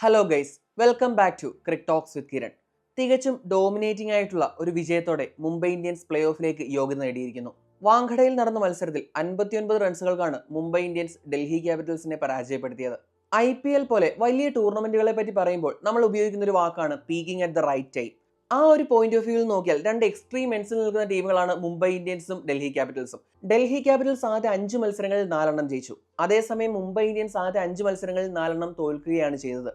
Hello guys, welcome back to Crick Talks with Kiran. തികച്ചും dominating ആയിട്ടുള്ള ഒരു വിജയത്തോടെ മുംബൈ ഇന്ത്യൻസ് പ്ലേ ഓഫിലേക്ക് യോഗ്യത നേടിയിരിക്കുന്നു. വാങ്കഡയിൽ നടന്ന മത്സരത്തിൽ 59 റൺസുകൾക്കാണ് മുംബൈ ഇന്ത്യൻസ് ഡൽഹി ക്യാപിറ്റൽസിനെ പരാജയപ്പെടുത്തിയത്. IPL പോലെ വലിയ ടൂർണമെന്റുകളെ പറ്റി പറയുമ്പോൾ നമ്മൾ ഉപയോഗിക്കുന്ന ഒരു വാക്കാണ് peaking at the right time. ആ ഒരു പോയിന്റ് ഓഫ് വ്യൂവിൽ നോക്കിയാൽ രണ്ട് എക്സ്ട്രീം എൻഡ്സിൽ നിൽക്കുന്ന ടീമുകളാണ് മുംബൈ ഇന്ത്യൻസും ഡൽഹി ക്യാപിറ്റൽസും. ഡൽഹി ക്യാപിറ്റൽസ് ആദ്യ 5 മത്സരങ്ങളിൽ 4 ജയിച്ചു. അതേസമയം മുംബൈ ഇന്ത്യൻസ് ആദ്യ 5 മത്സരങ്ങളിൽ 4 തോൽക്കുകയാണ് ചെയ്തത്.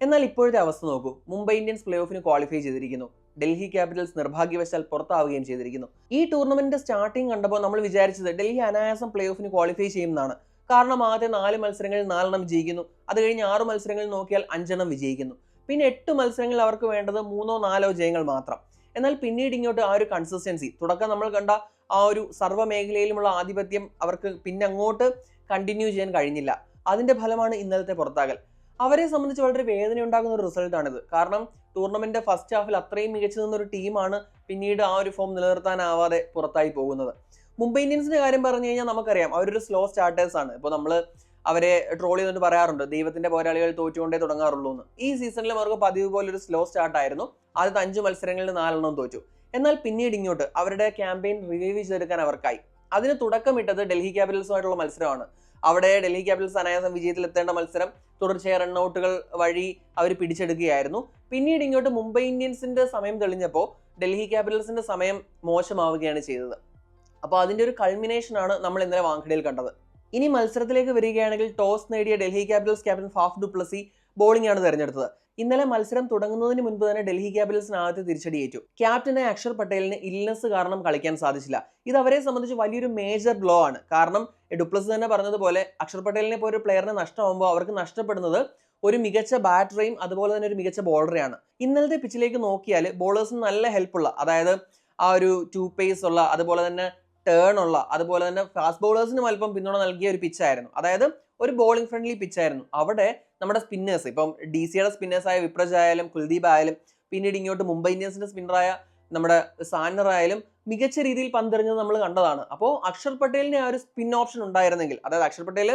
എന്നാൽ ഇപ്പോഴത്തെ അവസ്ഥ നോക്കൂ, മുംബൈ ഇന്ത്യൻസ് പ്ലേ ഓഫിന് ക്വാളിഫൈ ചെയ്തിരിക്കുന്നു. ഡൽഹി ക്യാപിറ്റൽസ് നിർഭാഗ്യവശാൽ പുറത്താവുകയും ചെയ്തിരിക്കുന്നു. ഈ ടൂർണമെന്റിന്റെ സ്റ്റാർട്ടിംഗ് കണ്ടപ്പോൾ നമ്മൾ വിചാരിച്ചത് ഡൽഹി അനായാസം പ്ലേ ഓഫിന് ക്വാളിഫൈ ചെയ്യുന്നതാണ്. കാരണം ആദ്യ 4 മത്സരങ്ങളിൽ 4 വിജയിക്കുന്നു. അത് കഴിഞ്ഞ് 6 മത്സരങ്ങളിൽ നോക്കിയാൽ 5 വിജയിക്കുന്നു. പിന്നെ 8 മത്സരങ്ങളിൽ അവർക്ക് വേണ്ടത് 3-4 ജയങ്ങൾ മാത്രം. എന്നാൽ പിന്നീട് ഇങ്ങോട്ട് ആ ഒരു കൺസിസ്റ്റൻസി, തുടക്കം നമ്മൾ കണ്ട ആ ഒരു സർവ്വ മേഖലയിലുമുള്ള ആധിപത്യം അവർക്ക് പിന്നെ അങ്ങോട്ട് കണ്ടിന്യൂ ചെയ്യാൻ കഴിഞ്ഞില്ല. അതിന്റെ ഫലമാണ് ഇന്നലത്തെ പുറത്താകൽ. അവരെ സംബന്ധിച്ച് വളരെ വേദന ഉണ്ടാകുന്ന ഒരു റിസൾട്ടാണിത്. കാരണം ടൂർണമെന്റ് ഫസ്റ്റ് ഹാഫിൽ അത്രയും മികച്ചു നിന്നൊരു ടീമാണ് പിന്നീട് ആ ഒരു ഫോം നിലനിർത്താനാവാതെ പുറത്തായി പോകുന്നത്. മുംബൈ ഇന്ത്യൻസിന്റെ കാര്യം പറഞ്ഞു കഴിഞ്ഞാൽ നമുക്കറിയാം, അവരൊരു സ്ലോ സ്റ്റാർട്ടേഴ്സ് ആണ്. ഇപ്പോൾ നമ്മൾ അവരെ ട്രോൾ ചെയ്തിട്ട് പറയാറുണ്ട്, ദൈവത്തിന്റെ പോരാളികൾ തോറ്റുകൊണ്ടേ തുടങ്ങാറുള്ളൂ എന്ന്. ഈ സീസണിലും അവർക്ക് പതിവ് പോലെ ഒരു സ്ലോ സ്റ്റാർട്ടായിരുന്നു. ആദ്യത്തെ 5 മത്സരങ്ങളിൽ 4 തോറ്റു. എന്നാൽ പിന്നീട് ഇങ്ങോട്ട് അവരുടെ ക്യാമ്പയിൻ റിവൈവ് ചെയ്തെടുക്കാൻ അവർക്കായി. അതിന് തുടക്കമിട്ടത് ഡൽഹി ക്യാപിറ്റൽസുമായിട്ടുള്ള മത്സരമാണ്. അവിടെ ഡൽഹി ക്യാപിറ്റൽസ് അനായാസം വിജയത്തിലെത്തേണ്ട മത്സരം തുടർച്ചയായ റണ്ണൌട്ടുകൾ വഴി അവർ പിടിച്ചെടുക്കുകയായിരുന്നു. പിന്നീട് ഇങ്ങോട്ട് മുംബൈ ഇന്ത്യൻസിന്റെ സമയം തെളിഞ്ഞപ്പോൾ ഡൽഹി ക്യാപിറ്റൽസിന്റെ സമയം മോശമാവുകയാണ് ചെയ്തത്. അപ്പോൾ അതിന്റെ ഒരു കൾമിനേഷനാണ് നമ്മൾ ഇന്നലെ വാങ്കഡയിൽ കണ്ടത്. ഇനി മത്സരത്തിലേക്ക് വരികയാണെങ്കിൽ ടോസ് നേടിയ Delhi Capitals captain Faf du Plessis bowling ആണ് തെരഞ്ഞെടുത്തത്. ഇന്നലെ മത്സരം തുടങ്ങുന്നതിന് മുൻപ് തന്നെ ഡൽഹി ക്യാപിറ്റൽസിന് ആദ്യത്തെ തിരിച്ചടിയേറ്റു. ക്യാപ്റ്റനായ അക്ഷർ പട്ടേലിന് ഇൽനെസ് കാരണം കളിക്കാൻ സാധിച്ചില്ല. ഇത് അവരെ സംബന്ധിച്ച് വലിയൊരു മേജർ ബ്ലോ ആണ്. കാരണം ഡുപ്ലസി തന്നെ പറഞ്ഞതുപോലെ അക്ഷർ പട്ടേലിനെ പോലെ ഒരു പ്ലെയറിനെ നഷ്ടമാകുമ്പോൾ അവർക്ക് നഷ്ടപ്പെടുന്നത് ഒരു മികച്ച ബാറ്ററേയും അതുപോലെ തന്നെ ഒരു മികച്ച ബോളറെയാണ്. ഇന്നലത്തെ പിച്ചിലേക്ക് നോക്കിയാൽ ബോളേഴ്സിന് നല്ല ഹെൽപ്പുള്ള, അതായത് ആ ഒരു 2 പേസ് ഉള്ള, അതുപോലെ തന്നെ ടേൺ ഉള്ള, അതുപോലെ തന്നെ ഫാസ്റ്റ് ബോളേഴ്സിനും അല്പം പിന്തുണ നൽകിയ ഒരു പിച്ചായിരുന്നു. അതായത് ഒരു ബോളിംഗ് ഫ്രണ്ട്ലി പിച്ചായിരുന്നു. അവിടെ നമ്മുടെ സ്പിന്നേഴ്സ്, ഇപ്പം DCയുടെ സ്പിന്നേഴ്സായ വിപ്രജ് ആയാലും കുൽദീപ് ആയാലും പിന്നീട് ഇങ്ങോട്ട് മുംബൈ ഇന്ത്യൻസിന്റെ സ്പിന്നറായ നമ്മുടെ സാന്നർ ആയാലും മികച്ച രീതിയിൽ പന്തെറിഞ്ഞത് നമ്മൾ കണ്ടതാണ്. അപ്പോൾ അക്ഷർ പട്ടേലിന് ആ ഒരു സ്പിൻ ഓപ്ഷൻ ഉണ്ടായിരുന്നെങ്കിൽ, അതായത് അക്ഷർ പട്ടേൽ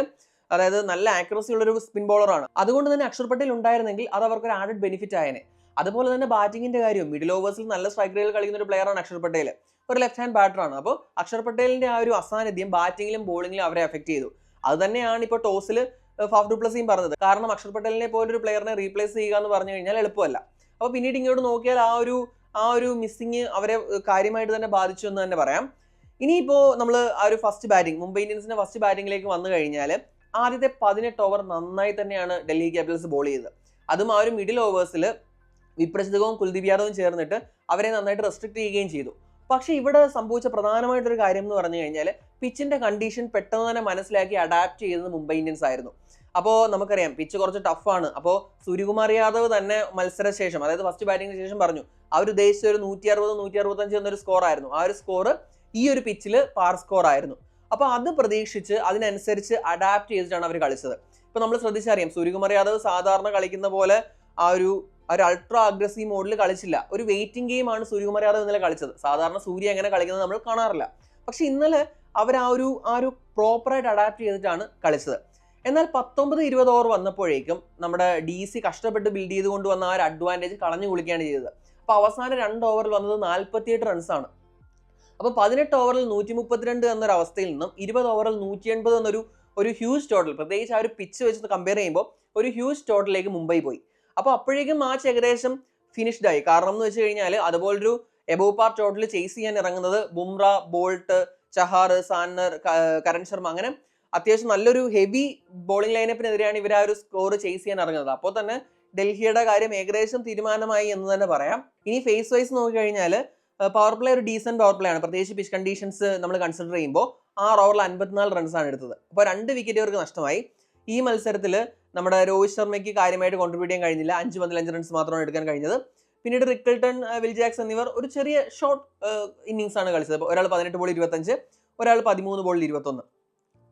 നല്ല ആക്യുറസി ഉള്ളൊരു സ്പിൻ ബോളറാണ്. അതുകൊണ്ട് തന്നെ അക്ഷർ പട്ടേൽ ഉണ്ടായിരുന്നെങ്കിൽ അത് അവർക്കൊരു ആഡഡ് ബെനിഫിറ്റ് ആയേനെ. അതുപോലെ തന്നെ ബാറ്റിങ്ങിന്റെ കാര്യം, മിഡിൽ ഓവേഴ്സിൽ നല്ല സ്ട്രൈക്ക് റേറ്റിൽ കളിക്കുന്ന ഒരു പ്ലെയറാണ് അക്ഷർ പട്ടേൽ. ഒരു ലെഫ്റ്റ് ഹാൻഡ് ബാറ്ററാണ്. അപ്പോൾ അക്ഷർ പട്ടേലിന്റെ ആ ഒരു അസാന്നിധ്യം ബാറ്റിങ്ങിലും ബോളിങ്ങിലും അവരെ അഫക്ട് ചെയ്തു. അത് തന്നെയാണ് ഇപ്പോൾ ടോസിൽ ഫാഫ് ഡു പ്ലസിയും പറഞ്ഞത്. കാരണം അക്ഷർ പട്ടേലിനെ പോലൊരു പ്ലെയറിനെ റീപ്ലേസ് ചെയ്യുക എന്ന് പറഞ്ഞു കഴിഞ്ഞാൽ എളുപ്പമല്ല. അപ്പോൾ പിന്നീട് ഇങ്ങോട്ട് നോക്കിയാൽ ആ ഒരു മിസ്സിങ് അവരെ കാര്യമായിട്ട് തന്നെ ബാധിച്ചു എന്ന് തന്നെ പറയാം. ഇനിയിപ്പോൾ നമ്മൾ ആ ഒരു ഫസ്റ്റ് ബാറ്റിംഗ്, മുംബൈ ഇന്ത്യൻസിന്റെ ഫസ്റ്റ് ബാറ്റിംഗിലേക്ക് വന്നു കഴിഞ്ഞാൽ ആദ്യത്തെ 18 ഓവർ നന്നായി തന്നെയാണ് ഡൽഹി ക്യാപിറ്റൽസ് ബോൾ ചെയ്തത്. അതും ആ ഒരു മിഡിൽ ഓവേഴ്സിൽ വിപ്രജിതവും കുൽദീപ് യാദവും ചേർന്നിട്ട് അവരെ നന്നായിട്ട് റെസ്ട്രിക്ട് ചെയ്യുകയും ചെയ്തു. പക്ഷെ ഇവിടെ സംഭവിച്ച പ്രധാനമായിട്ടൊരു കാര്യം എന്ന് പറഞ്ഞു കഴിഞ്ഞാൽ പിച്ചിന്റെ കണ്ടീഷൻ പെട്ടെന്ന് തന്നെ മനസ്സിലാക്കി അഡാപ്റ്റ് ചെയ്തത് മുംബൈ ഇന്ത്യൻസ് ആയിരുന്നു. അപ്പോൾ നമുക്കറിയാം പിച്ച് കുറച്ച് ടഫാണ്. അപ്പോൾ സൂര്യകുമാർ യാദവ് തന്നെ മത്സരശേഷം, അതായത് ഫസ്റ്റ് ബാറ്റിംഗിന് ശേഷം പറഞ്ഞു അവർ ഉദ്ദേശിച്ച ഒരു 160-165 എന്നൊരു സ്കോർ ആയിരുന്നു. ആ ഒരു സ്കോർ ഈ ഒരു പിച്ചിൽ പാർ സ്കോർ ആയിരുന്നു. അപ്പോൾ അത് പ്രതീക്ഷിച്ച് അതിനനുസരിച്ച് അഡാപ്റ്റ് ചെയ്തിട്ടാണ് അവർ കളിച്ചത്. ഇപ്പൊ നമ്മൾ ശ്രദ്ധിച്ചറിയാം, സൂര്യകുമാർ യാദവ് സാധാരണ കളിക്കുന്ന പോലെ ആ ഒരു അൾട്രാ അഗ്രസീവ് മോഡിൽ കളിച്ചില്ല. ഒരു വെയിറ്റിംഗ് ഗെയിം ആണ് സൂര്യകുമാർ യാദവ് ഇന്നലെ കളിച്ചത്. സാധാരണ സൂര്യ എങ്ങനെ കളിക്കുന്നത് നമ്മൾ കാണാറില്ല. പക്ഷെ ഇന്നലെ അവർ ആ ഒരു പ്രോപ്പറായിട്ട് അഡാപ്റ്റ് ചെയ്തിട്ടാണ് കളിച്ചത്. എന്നാൽ 19-20 ഓവർ വന്നപ്പോഴേക്കും നമ്മുടെ DC കഷ്ടപ്പെട്ട് ബിൽഡ് ചെയ്ത് കൊണ്ടുവന്ന ആ ഒരു അഡ്വാൻറ്റേജ് കളഞ്ഞു കുളിക്കുകയാണ് ചെയ്തത്. അപ്പൊ അവസാന 2 ഓവറിൽ വന്നത് 48 റൺസാണ്. അപ്പൊ 18 ഓവറിൽ 132 എന്നൊരു അവസ്ഥയിൽ നിന്നും 20 ഓവറിൽ 180 എന്നൊരു ഹ്യൂജ് ടോട്ടൽ, പ്രത്യേകിച്ച് ആ ഒരു പിച്ച് വെച്ച് കമ്പയർ ചെയ്യുമ്പോൾ ഒരു ഹ്യൂജ് ടോട്ടലിലേക്ക് മുംബൈ പോയി. അപ്പോൾ അപ്പോഴേക്കും മാച്ച് ഏകദേശം ഫിനിഷ്ഡ് ആയി. കാരണം എന്ന് വെച്ച് കഴിഞ്ഞാൽ അതുപോലൊരു എബോവ് പാർ ടോട്ടൽ ചേസ് ചെയ്യാൻ ഇറങ്ങുന്നത് ബുംറ, ബോൾട്ട്, ചഹാർ, സാന്നർ, കരൺ ശർമ്മ, അങ്ങനെ അത്യാവശ്യം നല്ലൊരു ഹെവി ബോളിംഗ് ലൈനപ്പിനെതിരെയാണ് ഇവർ ആ ഒരു സ്കോർ ചേസ് ചെയ്യാൻ ഇറങ്ങുന്നത്. അപ്പോൾ തന്നെ ഡൽഹിയുടെ കാര്യം ഏകദേശം തീരുമാനമായി എന്ന് തന്നെ പറയാം. ഇനി ഫേസ് വൈസ് നോക്കിക്കഴിഞ്ഞാൽ പവർ പ്ലേ ഒരു ഡീസന്റ് പവർ പ്ലേ ആണ്. പ്രത്യേകിച്ച് പിച്ച് കണ്ടീഷൻസ് നമ്മൾ കൺസിഡർ ചെയ്യുമ്പോൾ 6 ഓവറിൽ 54 റൺസാണ് എടുത്തത്. അപ്പോൾ 2 വിക്കറ്റ് അവർക്ക് നഷ്ടമായി. ഈ മത്സരത്തിൽ നമ്മുടെ രോഹിത് ശർമ്മയ്ക്ക് കാര്യമായിട്ട് കോൺട്രിബ്യൂട്ട് ചെയ്യാൻ കഴിഞ്ഞില്ല. 5 പന്തിൽ 5 റൺസ് മാത്രമാണ് എടുക്കാൻ കഴിഞ്ഞത്. പിന്നീട് റിക്കിൾട്ടൺ, വിൽ ജാക്സ് എന്നിവർ ഒരു ചെറിയ ഷോർട്ട് ഇന്നിങ്സ് ആണ് കളിച്ചത്. ഒരാൾ 18 ബോളിൽ 25, ഒരാൾ 13 ബോളിൽ 21.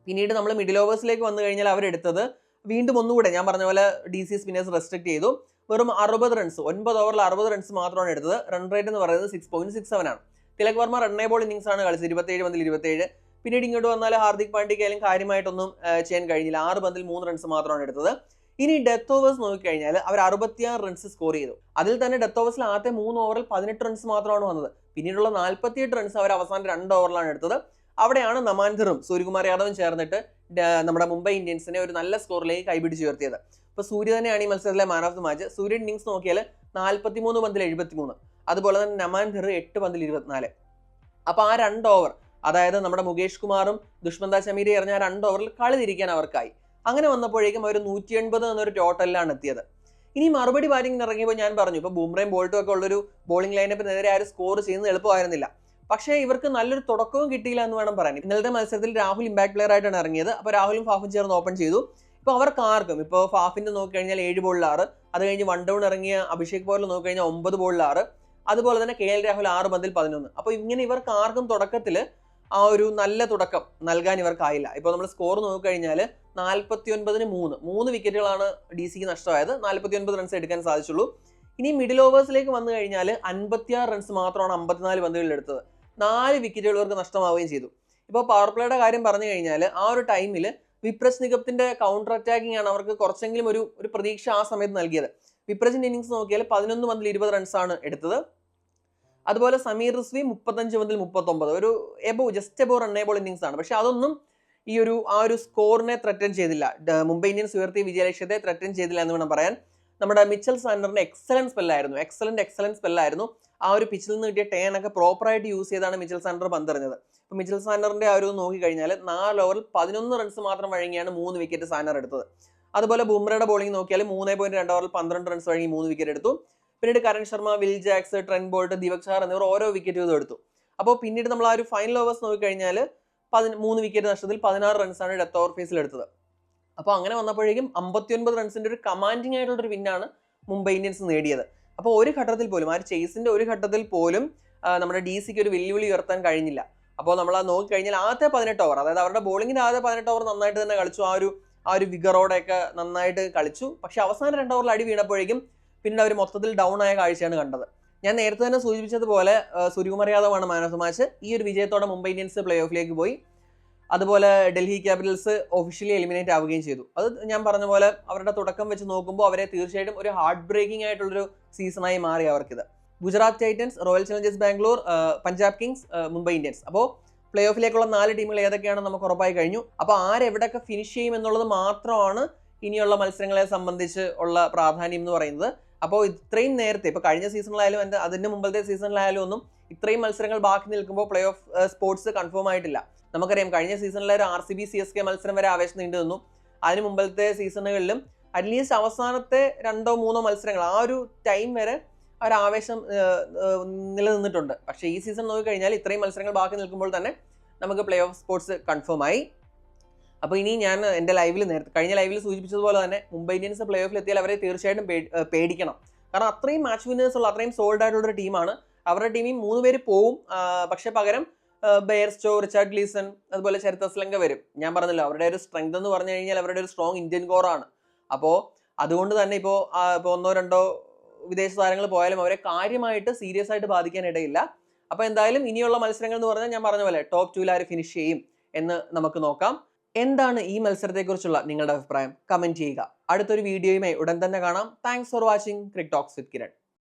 പിന്നീട് നമ്മൾ മിഡിൽ ഓവേഴ്സിലേക്ക് വന്നു കഴിഞ്ഞാൽ അവരെടുത്തത് വീണ്ടും ഒന്നുകൂടെ ഞാൻ പറഞ്ഞ പോലെ DC സ്പിന്നേഴ്സ് റെസ്ട്രിക്ട് ചെയ്തു. വെറും 60 റൺസ്, 9 ഓവറിൽ 60 റൺസ് മാത്രമാണ് എടുത്തത്. റൺ റേറ്റ് എന്ന് പറയുന്നത് 6.67 ആണ്. തിലക് വർമ്മ റണ്ണേ ബോൾ ഇന്നിങ്സ് ആണ് കളിച്ചത്, 27 പന്തിൽ 27. പിന്നീട് ഇങ്ങോട്ട് വന്നാൽ ഹാർദിക് പാണ്ഡ്യയ്ക്കായാലും കാര്യമായിട്ടൊന്നും ചെയ്യാൻ കഴിഞ്ഞില്ല. 6 പന്തിൽ 3 റൺസ് മാത്രമാണ് എടുത്തത്. ഇനി ഡെത്ത് ഓവേഴ്സ് നോക്കിക്കഴിഞ്ഞാൽ അവർ 66 റൺസ് സ്കോർ ചെയ്തു. അതിൽ തന്നെ ഡെത്ത് ഓവേഴ്സിൽ ആദ്യത്തെ 3 ഓവറിൽ 18 റൺസ് മാത്രമാണ് വന്നത്. പിന്നീടുള്ള 48 റൺസ് അവർ അവസാന 2 ഓവറിലാണ് എടുത്തത്. അവിടെയാണ് നമാൻധറും സൂര്യകുമാർ യാദവും ചേർന്നിട്ട് നമ്മുടെ മുംബൈ ഇന്ത്യൻസിനെ ഒരു നല്ല സ്കോറിലേക്ക് കൈപിടിച്ച് ഉയർത്തിയത്. ഇപ്പോൾ സൂര്യ തന്നെയാണ് ഈ മത്സരത്തിലെ മാൻ of the match. Surya innings നോക്കിയാൽ 43 പന്തിൽ 73, അതുപോലെ തന്നെ നമാൻധർ 8 പന്തിൽ 24. അപ്പോൾ ആ 2 ഓവർ, അതായത് നമ്മുടെ മുകേഷ് കുമാറും ദുഷ്മന്ത ചമീരി എറിഞ്ഞ ആ 2 ഓവറിൽ കളി തിരിക്കാൻ അവർക്കായി. അങ്ങനെ വന്നപ്പോഴേക്കും അവർ 180 എന്നൊരു ടോട്ടലിലാണ് എത്തിയത്. ഇനി മറുപടി ബാറ്റിംഗിന് ഇറങ്ങിയപ്പോൾ ഞാൻ പറഞ്ഞു, ഇപ്പോൾ ബുംറയും ബോൾട്ടും ഒക്കെ ഉള്ളൊരു ബോളിംഗ് ലൈനപ്പിനെതിരെ ആരും സ്കോർ ചെയ്യുന്നത് എളുപ്പമായിരുന്നില്ല. പക്ഷേ ഇവർക്ക് നല്ലൊരു തുടക്കവും കിട്ടിയില്ല എന്ന് വേണം പറയാൻ. ഇന്നലത്തെ മത്സരത്തിൽ രാഹുൽ ഇമ്പാക്ട് പ്ലെയർ ആയിട്ടാണ് ഇറങ്ങിയത്. അപ്പോൾ രാഹുലും ഫാഫും ചേർന്ന് ഓപ്പൺ ചെയ്തു. ഇപ്പോൾ അവർക്ക് ആർക്കും, ഇപ്പോൾ ഫാഫിന്റെ നോക്കിക്കഴിഞ്ഞാൽ 7 ബോളിൽ 6, അത് കഴിഞ്ഞ് 1 ഡൗൺ ഇറങ്ങിയ അഭിഷേക് പോറിൽ നോക്കിക്കഴിഞ്ഞാൽ 9 ബോളിൽ 6, അതുപോലെ തന്നെ KL രാഹുൽ 6 പന്തിൽ 11. അപ്പോൾ ഇങ്ങനെ ഇവർക്ക് ആർക്കും തുടക്കത്തിൽ ആ ഒരു നല്ല തുടക്കം നൽകാൻ ഇവർക്കായില്ല. ഇപ്പോൾ നമ്മൾ സ്കോർ നോക്കിക്കഴിഞ്ഞാൽ 49-3 3 വിക്കറ്റുകളാണ് DC നഷ്ടമായത്. 49 റൺസ് എടുക്കാൻ സാധിച്ചുള്ളൂ. ഇനി മിഡിൽ ഓവേഴ്സിലേക്ക് വന്നു കഴിഞ്ഞാൽ 56 റൺസ് മാത്രമാണ് 54 പന്തുകളിൽ എടുത്തത്. 4 വിക്കറ്റുകൾ ഇവർക്ക് നഷ്ടമാവുകയും ചെയ്തു. ഇപ്പോൾ പവർ പ്ലേയുടെ കാര്യം പറഞ്ഞു കഴിഞ്ഞാൽ ആ ഒരു ടൈമിൽ വിപ്രജ് നിഗത്തിന്റെ കൗണ്ടർ അറ്റാക്കിംഗ് ആണ് അവർക്ക് കുറച്ചെങ്കിലും ഒരു പ്രതീക്ഷ ആ സമയത്ത് നൽകിയത്. വിപ്രജിന്റെ ഇന്നിംഗ്സ് നോക്കിയാൽ 11 പന്തിൽ 20 റൺസാണ് എടുത്തത്. അതുപോലെ സമീർ റിസ്വി 35 പന്തിൽ 39, ഒരു ജസ്റ്റ് എബോ റണ്ണേബിൾ ഇന്നിംഗ്സ് ആണ്. പക്ഷെ അതൊന്നും ആ ഒരു സ്കോറിനെ ത്രെറ്റൻ ചെയ്തില്ല. മുംബൈ ഇന്ത്യൻസ് ഉയർത്തിയ വിജയലക്ഷ്യത്തെ ത്രെറ്റൻ ചെയ്തില്ല എന്ന് വേണം പറയാൻ. നമ്മുടെ മിച്ചൽ സാൻഡറിന്റെ എക്സലന്റ് സ്പെല്ലായിരുന്നു. ആ ഒരു പിച്ചിൽ നിന്ന് കിട്ടിയ ടേൺ ഒക്കെ പ്രോപ്പറായിട്ട് യൂസ് ചെയ്താണ് മിച്ചൽ സാൻഡർ പന്തെറിഞ്ഞത്. ഇപ്പൊ മിച്ചൽ സാൻഡറിന്റെ ആ ഒരു നോക്കിക്കഴിഞ്ഞാൽ 4 ഓവറിൽ 11 റൺസ് മാത്രം വഴങ്ങിയാണ് 3 വിക്കറ്റ് സാൻഡർ എടുത്തത്. അതുപോലെ ബുംറയുടെ ബോളിംഗ് നോക്കിയാൽ 3.2 ഓവറിൽ 12 റൺസ് വഴങ്ങി 3 വിക്കറ്റ് എടുത്തു. പിന്നീട് Karan Sharma, Will Jacks, Trent Boult, Deepak Chahar എന്നിവർ ഓരോ വിക്കറ്റ് വീതം എടുത്തു. അപ്പോൾ പിന്നീട് നമ്മൾ ആ ഒരു ഫൈനൽ ഓവേഴ്സ് നോക്കിക്കഴിഞ്ഞാൽ 3 വിക്കറ്റ് നഷ്ടത്തിൽ 16 റൺസാണ് ഡെത്ത് ഓവർ ഫേസിൽ എടുത്തത്. അപ്പോൾ അങ്ങനെ വന്നപ്പോഴേക്കും 59 റൺസിന്റെ ഒരു കമാൻഡിങ് ആയിട്ടുള്ള ഒരു വിന്നാണ് മുംബൈ ഇന്ത്യൻസ് നേടിയത്. അപ്പോൾ ഒരു ഘട്ടത്തിൽ പോലും, ആ ഒരു ചേസിന്റെ ഒരു ഘട്ടത്തിൽ പോലും നമ്മുടെ DCക്ക് ഒരു വെല്ലുവിളി ഉയർത്താൻ കഴിഞ്ഞില്ല. അപ്പോൾ നമ്മൾ അത് നോക്കിക്കഴിഞ്ഞാൽ ആദ്യത്തെ 18 ഓവർ, അതായത് അവരുടെ ബോളിങ്ങിന്റെ ആദ്യത്തെ 18 ഓവർ നന്നായിട്ട് തന്നെ കളിച്ചു. ആ ഒരു വിഗറോടെയൊക്കെ നന്നായിട്ട് കളിച്ചു. പക്ഷെ അവസാന 2 ഓവറിൽ അടി വീണപ്പോഴേക്കും പിന്നീട് അവർ മൊത്തത്തിൽ ഡൗൺ ആയ കാഴ്ചയാണ് കണ്ടത്. ഞാൻ നേരത്തെ തന്നെ സൂചിപ്പിച്ചതുപോലെ സൂര്യകുമാർ യാദവാണ് മാൻ ഓഫ് ദി മാച്ച്. ഈ ഒരു വിജയത്തോടെ മുംബൈ ഇന്ത്യൻസ് പ്ലേ ഓഫിലേക്ക് പോയി. അതുപോലെ ഡൽഹി ക്യാപിറ്റൽസ് ഒഫീഷ്യലി എലിമിനേറ്റ് ആവുകയും ചെയ്തു. അത് ഞാൻ പറഞ്ഞ പോലെ അവരുടെ തുടക്കം വെച്ച് നോക്കുമ്പോൾ അവരെ തീർച്ചയായിട്ടും ഒരു ഹാർട്ട് ബ്രേക്കിംഗ് ആയിട്ടുള്ളൊരു സീസണായി മാറി അവർക്കിത്. Gujarat Titans, Royal Challengers Bangalore, Punjab Kings, Mumbai Indians. അപ്പോൾ പ്ലേ ഓഫിലേക്കുള്ള 4 ടീമുകൾ ഏതൊക്കെയാണെന്ന് നമുക്ക് ഉറപ്പായി കഴിഞ്ഞു. അപ്പോൾ ആരെവിടെയൊക്കെ ഫിനിഷ് ചെയ്യും എന്നുള്ളത് മാത്രമാണ് ഇനിയുള്ള മത്സരങ്ങളെ സംബന്ധിച്ച് ഉള്ള പ്രാധാന്യം എന്ന് പറയുന്നത്. അപ്പോൾ ഇത്രയും നേരത്തെ, ഇപ്പോൾ കഴിഞ്ഞ സീസണിലായാലും അതിന് മുമ്പത്തെ സീസണിലായാലും ഒന്നും ഇത്രയും മത്സരങ്ങൾ ബാക്കി നിൽക്കുമ്പോൾ പ്ലേ ഓഫ് സ്പോർട്സ് കൺഫേം ആയിട്ടില്ല. നമുക്കറിയാം കഴിഞ്ഞ സീസണിലെ ഒരു RCB CSK മത്സരം വരെ ആവേശം നീണ്ടു നിന്നു. അതിന് മുമ്പത്തെ സീസണുകളിലും അറ്റ്ലീസ്റ്റ് അവസാനത്തെ 2-3 മത്സരങ്ങൾ ആ ഒരു ടൈം വരെ ഒരു ആവേശം നിലനിന്നിട്ടുണ്ട്. പക്ഷേ ഈ സീസൺ നോക്കിക്കഴിഞ്ഞാൽ ഇത്രയും മത്സരങ്ങൾ ബാക്കി നിൽക്കുമ്പോൾ തന്നെ നമുക്ക് പ്ലേ ഓഫ് സ്പോർട്സ് കൺഫേം ആയി. അപ്പോൾ ഇനി ഞാൻ എൻ്റെ കഴിഞ്ഞ ലൈവിൽ സൂചിപ്പിച്ചതുപോലെ തന്നെ മുംബൈ ഇന്ത്യൻസ് പ്ലേ ഓഫിൽ എത്തിയാൽ അവരെ തീർച്ചയായിട്ടും പേടിക്കണം. കാരണം അത്രയും മാച്ച് വിന്നേഴ്സ് ഉള്ള, അത്രയും സോൾഡ് ആയിട്ടുള്ളൊരു ടീമാണ്. അവരുടെ ടീമിൽ 3 പേര് പോവും. പക്ഷെ പകരം ബെയർസ്റ്റോ, റിച്ചാർഡ് ഗ്ലീസൺ, അതുപോലെ ചരിത്ര അസ്ലങ്ക വരും. ഞാൻ പറഞ്ഞല്ലോ, അവരുടെ ഒരു സ്ട്രെങ്ത് എന്ന് പറഞ്ഞു കഴിഞ്ഞാൽ അവരുടെ ഒരു സ്ട്രോങ് ഇന്ത്യൻ കോറാണ്. അപ്പോൾ അതുകൊണ്ട് തന്നെ ഇപ്പോൾ 1-2 വിദേശ താരങ്ങൾ പോയാലും അവരെ കാര്യമായിട്ട് സീരിയസ് ആയിട്ട് ബാധിക്കാൻ ഇടയില്ല. അപ്പോൾ എന്തായാലും ഇനിയുള്ള മത്സരങ്ങൾ എന്ന് പറഞ്ഞാൽ ഞാൻ പറഞ്ഞ പോലെ ടോപ്പ് 2 ആര് ഫിനിഷ് ചെയ്യും എന്ന് നമുക്ക് നോക്കാം. എന്താണ് ഈ മത്സരത്തെക്കുറിച്ചുള്ള നിങ്ങളുടെ അഭിപ്രായം? കമന്റ് ചെയ്യുക. അടുത്തൊരു വീഡിയോയുമായി ഉടൻ തന്നെ കാണാം. Thanks for watching Crick Talks with Kiran.